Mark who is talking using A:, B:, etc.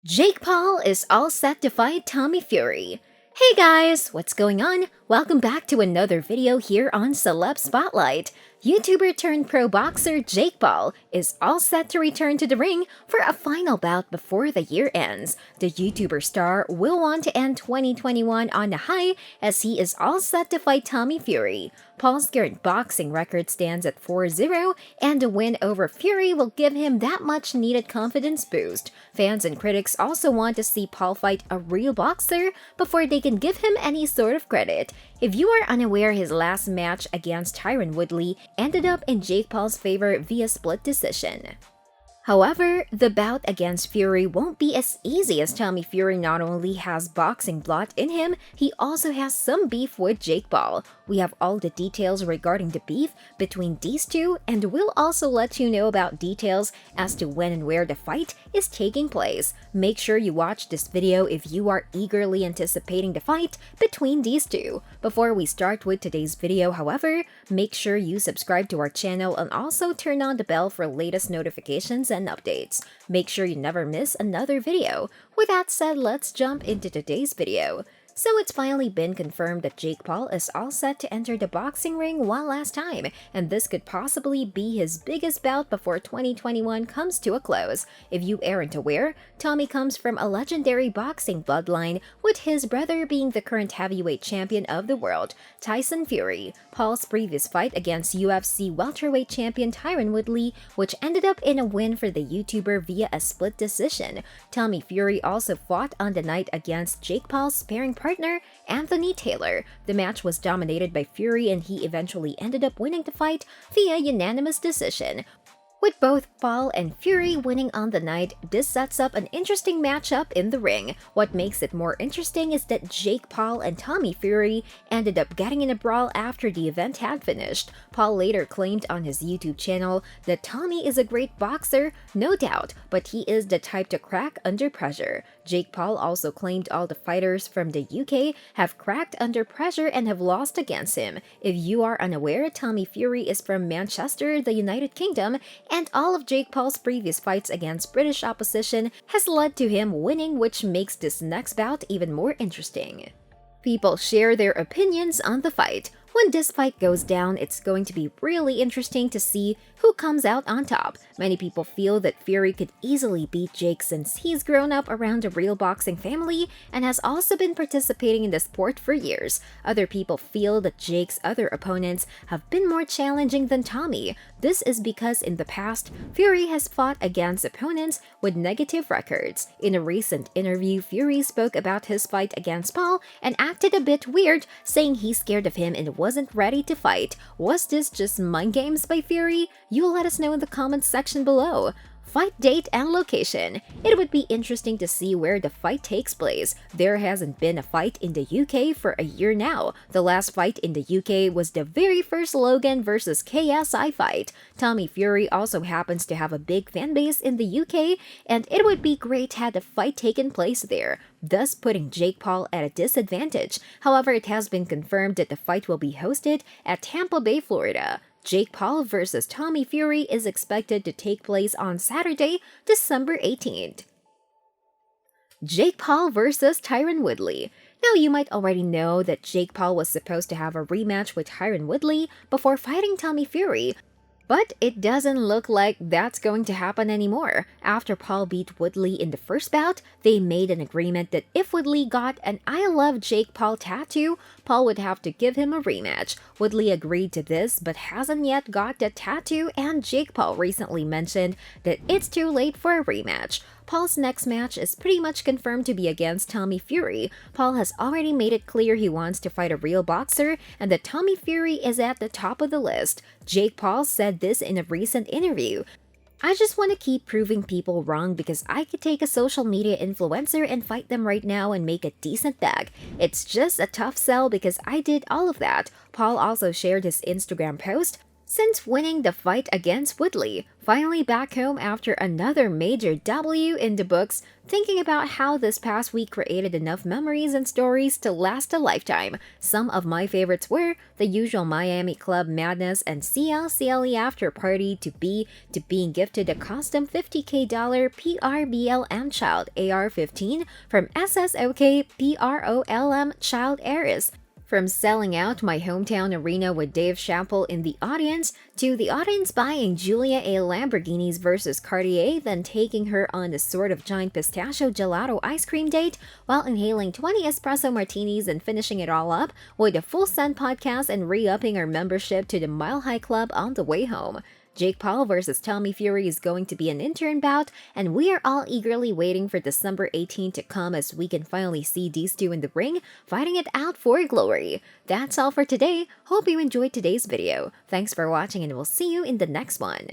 A: Jake Paul is all set to fight Tommy Fury. Hey guys, what's going on? Welcome back to another video here on Celeb Spotlight. YouTuber turned pro boxer Jake Paul is all set to return to the ring for a final bout before the year ends. The YouTuber star will want to end 2021 on a high as he is all set to fight Tommy Fury. Paul's current boxing record stands at 4-0, and a win over Fury will give him that much needed confidence boost. Fans and critics also want to see Paul fight a real boxer before they can give him any sort of credit. If you are unaware, his last match against Tyron Woodley ended up in Jake Paul's favor via split decision. However, the bout against Fury won't be as easy as Tommy Fury not only has boxing blood in him, he also has some beef with Jake Paul. We have all the details regarding the beef between these two, and we'll also let you know about details as to when and where the fight is taking place. Make sure you watch this video if you are eagerly anticipating the fight between these two. Before we start with today's video, however, make sure you subscribe to our channel and also turn on the bell for latest notifications and updates. Make sure you never miss another video. With that said, let's jump into today's video. So it's finally been confirmed that Jake Paul is all set to enter the boxing ring one last time, and this could possibly be his biggest bout before 2021 comes to a close. If you aren't aware, Tommy comes from a legendary boxing bloodline, with his brother being the current heavyweight champion of the world, Tyson Fury. Paul's previous fight against UFC welterweight champion Tyron Woodley, which ended up in a win for the YouTuber via a split decision. Tommy Fury also fought on the night against Jake Paul's sparring partner, Anthony Taylor. The match was dominated by Fury and he eventually ended up winning the fight via unanimous decision. With both Paul and Fury winning on the night, this sets up an interesting matchup in the ring. What makes it more interesting is that Jake Paul and Tommy Fury ended up getting in a brawl after the event had finished. Paul later claimed on his YouTube channel that Tommy is a great boxer, no doubt, but he is the type to crack under pressure. Jake Paul also claimed all the fighters from the UK have cracked under pressure and have lost against him. If you are unaware, Tommy Fury is from Manchester, the United Kingdom, and all of Jake Paul's previous fights against British opposition has led to him winning, which makes this next bout even more interesting. People share their opinions on the fight. When this fight goes down, it's going to be really interesting to see who comes out on top. Many people feel that Fury could easily beat Jake since he's grown up around a real boxing family and has also been participating in the sport for years. Other people feel that Jake's other opponents have been more challenging than Tommy. This is because in the past, Fury has fought against opponents with negative records. In a recent interview, Fury spoke about his fight against Paul and acted a bit weird, saying he's scared of him and wasn't ready to fight. Was this just mind games by Fury? You'll let us know in the comments section below. Fight date and location. It would be interesting to see where the fight takes place. There hasn't been a fight in the UK for a year now. The last fight in the UK was the very first Logan vs KSI fight. Tommy Fury also happens to have a big fanbase in the UK, and it would be great had the fight taken place there, thus putting Jake Paul at a disadvantage. However, it has been confirmed that the fight will be hosted at Tampa Bay, Florida. Jake Paul vs Tommy Fury is expected to take place on Saturday, December 18th. Jake Paul vs Tyron Woodley. Now, you might already know that Jake Paul was supposed to have a rematch with Tyron Woodley before fighting Tommy Fury, but it doesn't look like that's going to happen anymore. After Paul beat Woodley in the first bout, they made an agreement that if Woodley got an I Love Jake Paul tattoo, Paul would have to give him a rematch. Woodley agreed to this but hasn't yet got the tattoo, and Jake Paul recently mentioned that it's too late for a rematch. Paul's next match is pretty much confirmed to be against Tommy Fury. Paul has already made it clear he wants to fight a real boxer and that Tommy Fury is at the top of the list. Jake Paul said this in a recent interview. "I just want to keep proving people wrong because I could take a social media influencer and fight them right now and make a decent bag. It's just a tough sell because I did all of that." Paul also shared his Instagram post Since winning the fight against Woodley, finally back home after another major W in the books, thinking about how this past week created enough memories and stories to last a lifetime. Some of my favorites were the usual Miami Club madness and CLCLE after party to being gifted a custom $50K PRBLM Child AR-15 from SSOK PROLM Child Heiress. From selling out my hometown arena with Dave Chappelle in the audience, to the audience buying Julia a Lamborghinis versus Cartier, then taking her on a sort of giant pistachio gelato ice cream date while inhaling 20 espresso martinis and finishing it all up with a full send podcast and re-upping our membership to the Mile High Club on the way home. Jake Paul versus Tommy Fury is going to be an intern bout, and we are all eagerly waiting for December 18 to come as we can finally see these two in the ring, fighting it out for glory. That's all for today. Hope you enjoyed today's video. Thanks for watching and we'll see you in the next one.